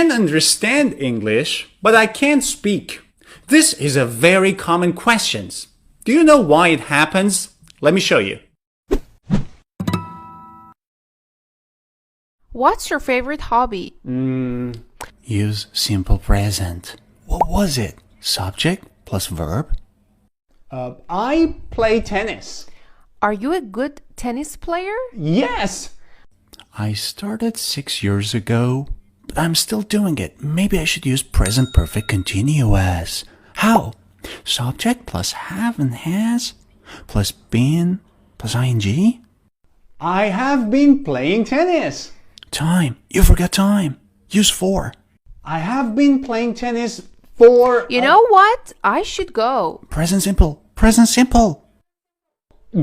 can understand English, but I can't speak. This is a very common question. Do you know why it happens? Let me show you. What's your favorite hobby? Use simple present. What was it? Subject plus verb? I play tennis. Are you a good tennis player? Yes! I started 6 years ago, but I'm still doing it. Maybe I should use present perfect continuous. How? Subject plus have and has plus been plus ing? I have been playing tennis. Time. You forgot time. Use for. I have been playing tennis for... You know what? I should go. Present simple. Present simple.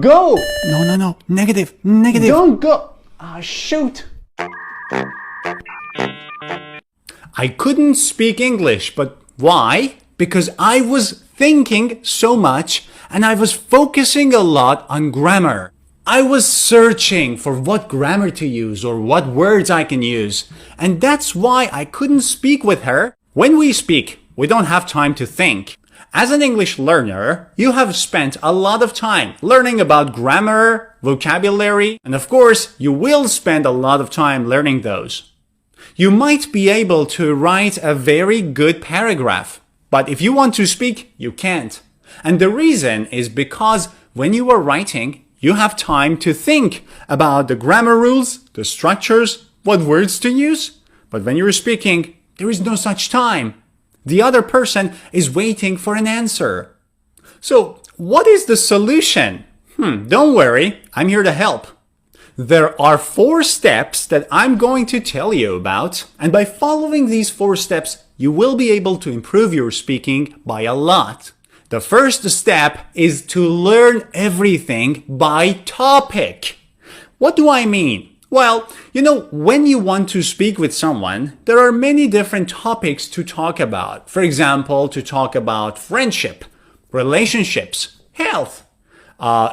Go! No. Negative. Don't go. Shoot. I couldn't speak English, but why? Because I was thinking so much and I was focusing a lot on grammar. I was searching for what grammar to use or what words I can use. And that's why I couldn't speak with her. When we speak, we don't have time to think. As an English learner, you have spent a lot of time learning about grammar, vocabulary, and of course, you will spend a lot of time learning those. You might be able to write a very good paragraph, but if you want to speak, you can't. And the reason is because when you are writing, you have time to think about the grammar rules, the structures, what words to use. But when you're speaking, there is no such time. The other person is waiting for an answer. So, what is the solution? Don't worry, I'm here to help. There are 4 steps that I'm going to tell you about, and by following these 4 steps, you will be able to improve your speaking by a lot. The first step is to learn everything by topic. What do I mean? Well, when you want to speak with someone, there are many different topics to talk about. For example, to talk about friendship, relationships, health,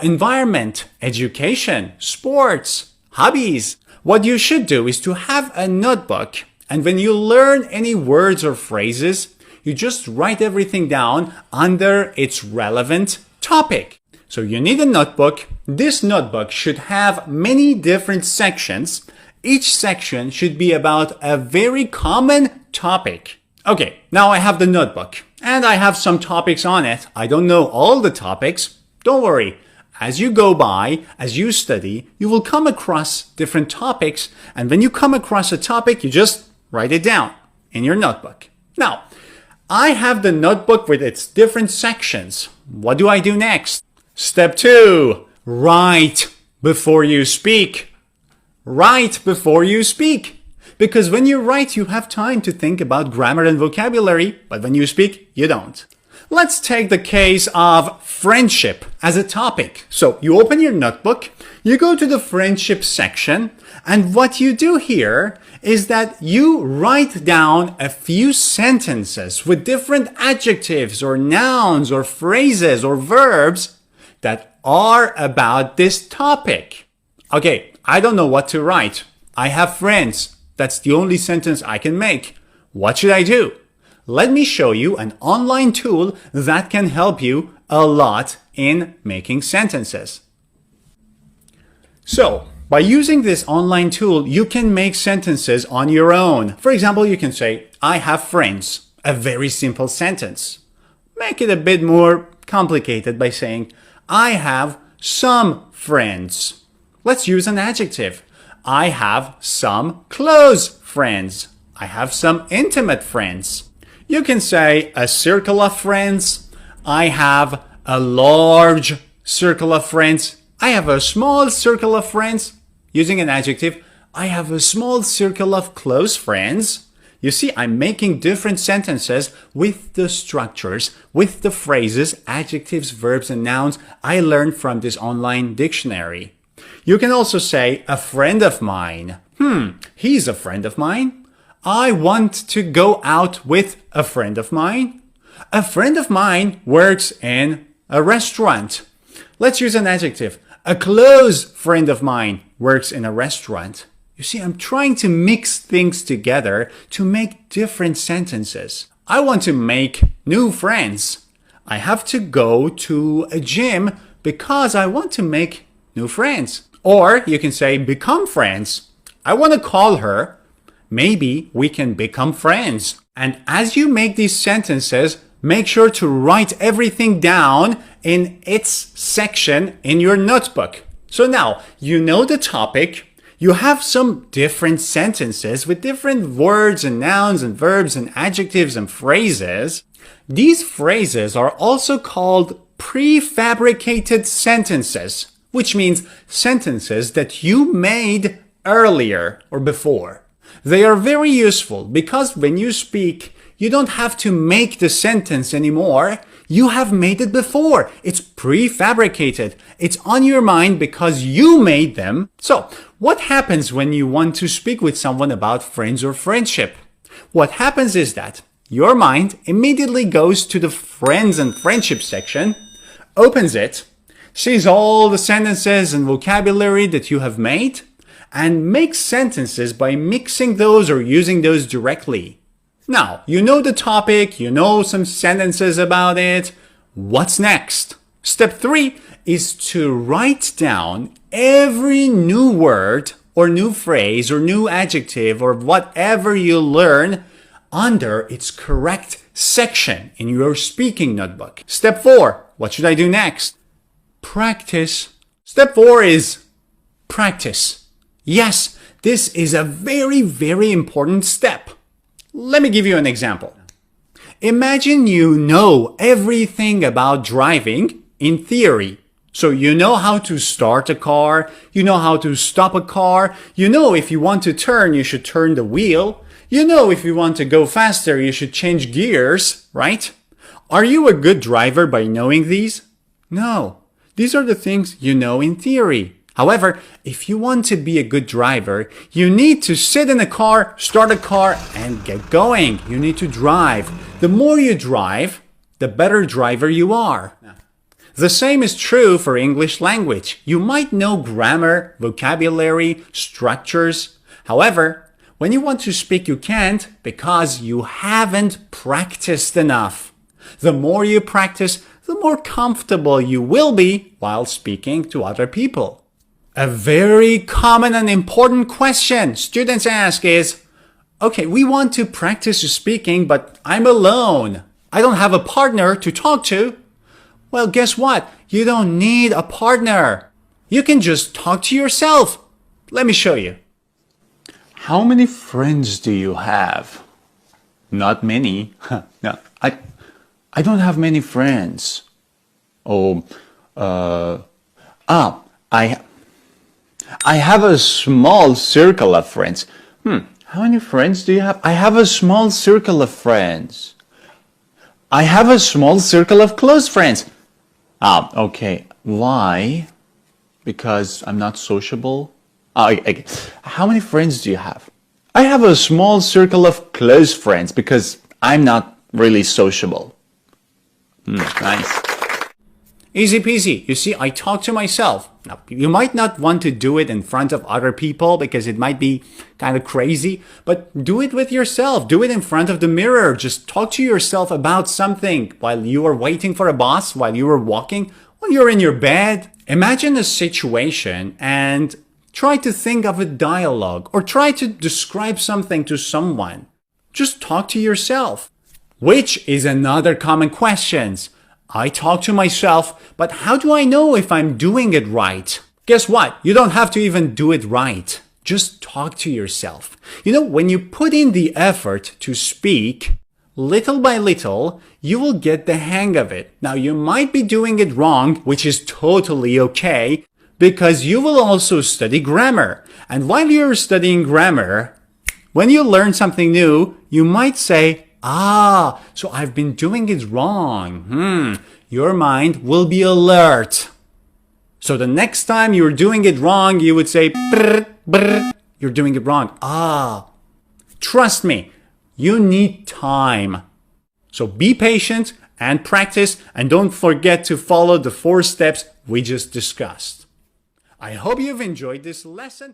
environment, education, sports, hobbies. What you should do is to have a notebook, and when you learn any words or phrases, you just write everything down under its relevant topic. So you need a notebook. This notebook should have many different sections. Each section should be about a very common topic. Okay, now I have the notebook and I have some topics on it. I don't know all the topics. Don't worry. As you go by, as you study, you will come across different topics. And when you come across a topic, you just write it down in your notebook. Now, I have the notebook with its different sections. What do I do next? Step 2, write before you speak. Write before you speak. Because when you write, you have time to think about grammar and vocabulary, but when you speak, you don't. Let's take the case of friendship as a topic. So you open your notebook, you go to the friendship section, and what you do here is that you write down a few sentences with different adjectives or nouns or phrases or verbs that are about this topic. Okay, I don't know what to write. I have friends. That's the only sentence I can make. What should I do? Let me show you an online tool that can help you a lot in making sentences. So, by using this online tool, you can make sentences on your own. For example, you can say, I have friends. A very simple sentence. Make it a bit more complicated by saying, I have some friends. Let's use an adjective. I have some close friends. I have some intimate friends. You can say a circle of friends. I have a large circle of friends. I have a small circle of friends. Using an adjective, I have a small circle of close friends. You see, I'm making different sentences with the structures, with the phrases, adjectives, verbs, and nouns I learned from this online dictionary. You can also say, a friend of mine. He's a friend of mine. I want to go out with a friend of mine. A friend of mine works in a restaurant. Let's use an adjective. A close friend of mine works in a restaurant. You see, I'm trying to mix things together to make different sentences. I want to make new friends. I have to go to a gym because I want to make new friends. Or you can say become friends. I want to call her. Maybe we can become friends. And as you make these sentences, make sure to write everything down in its section in your notebook. So now you know the topic. You have some different sentences with different words and nouns and verbs and adjectives and phrases. These phrases are also called prefabricated sentences, which means sentences that you made earlier or before. They are very useful because when you speak, you don't have to make the sentence anymore. You have made it before. It's prefabricated. It's on your mind because you made them. So, what happens when you want to speak with someone about friends or friendship? What happens is that your mind immediately goes to the friends and friendship section, opens it, sees all the sentences and vocabulary that you have made, and makes sentences by mixing those or using those directly. Now, you know the topic, you know some sentences about it. What's next? Step 3 is to write down every new word or new phrase or new adjective or whatever you learn under its correct section in your speaking notebook. Step 4, what should I do next? Practice. Step 4 is practice. Yes, this is a very, very important step. Let me give you an example. Imagine you know everything about driving in theory. So you know how to start a car, you know how to stop a car, you know if you want to turn, you should turn the wheel, you know if you want to go faster, you should change gears, right? Are you a good driver by knowing these? No. These are the things you know in theory. However, if you want to be a good driver, you need to sit in a car, start a car, and get going. You need to drive. The more you drive, the better driver you are. The same is true for English language. You might know grammar, vocabulary, structures. However, when you want to speak, you can't because you haven't practiced enough. The more you practice, the more comfortable you will be while speaking to other people. A very common and important question students ask is, okay, we want to practice speaking, but I'm alone. I don't have a partner to talk to. Well, guess what? You don't need a partner. You can just talk to yourself. Let me show you. How many friends do you have? Not many. No, I don't have many friends. I have a small circle of friends. How many friends do you have? I have a small circle of friends. I have a small circle of close friends. Okay. Why? Because I'm not sociable? Okay. How many friends do you have? I have a small circle of close friends because I'm not really sociable. Nice. Easy peasy. You see, I talk to myself. Now, you might not want to do it in front of other people because it might be kind of crazy, but do it with yourself. Do it in front of the mirror. Just talk to yourself about something while you are waiting for a bus, while you are walking, while you're in your bed. Imagine a situation and try to think of a dialogue or try to describe something to someone. Just talk to yourself. Which is another common question. I talk to myself, but how do I know if I'm doing it right? Guess what? You don't have to even do it right. Just talk to yourself. You know, when you put in the effort to speak, little by little, you will get the hang of it. Now, you might be doing it wrong, which is totally okay, because you will also study grammar. And while you're studying grammar, when you learn something new, you might say, so I've been doing it wrong. Your mind will be alert. So the next time you're doing it wrong, you would say, brr, brr, you're doing it wrong. Trust me, you need time. So be patient and practice, and don't forget to follow the 4 steps we just discussed. I hope you've enjoyed this lesson.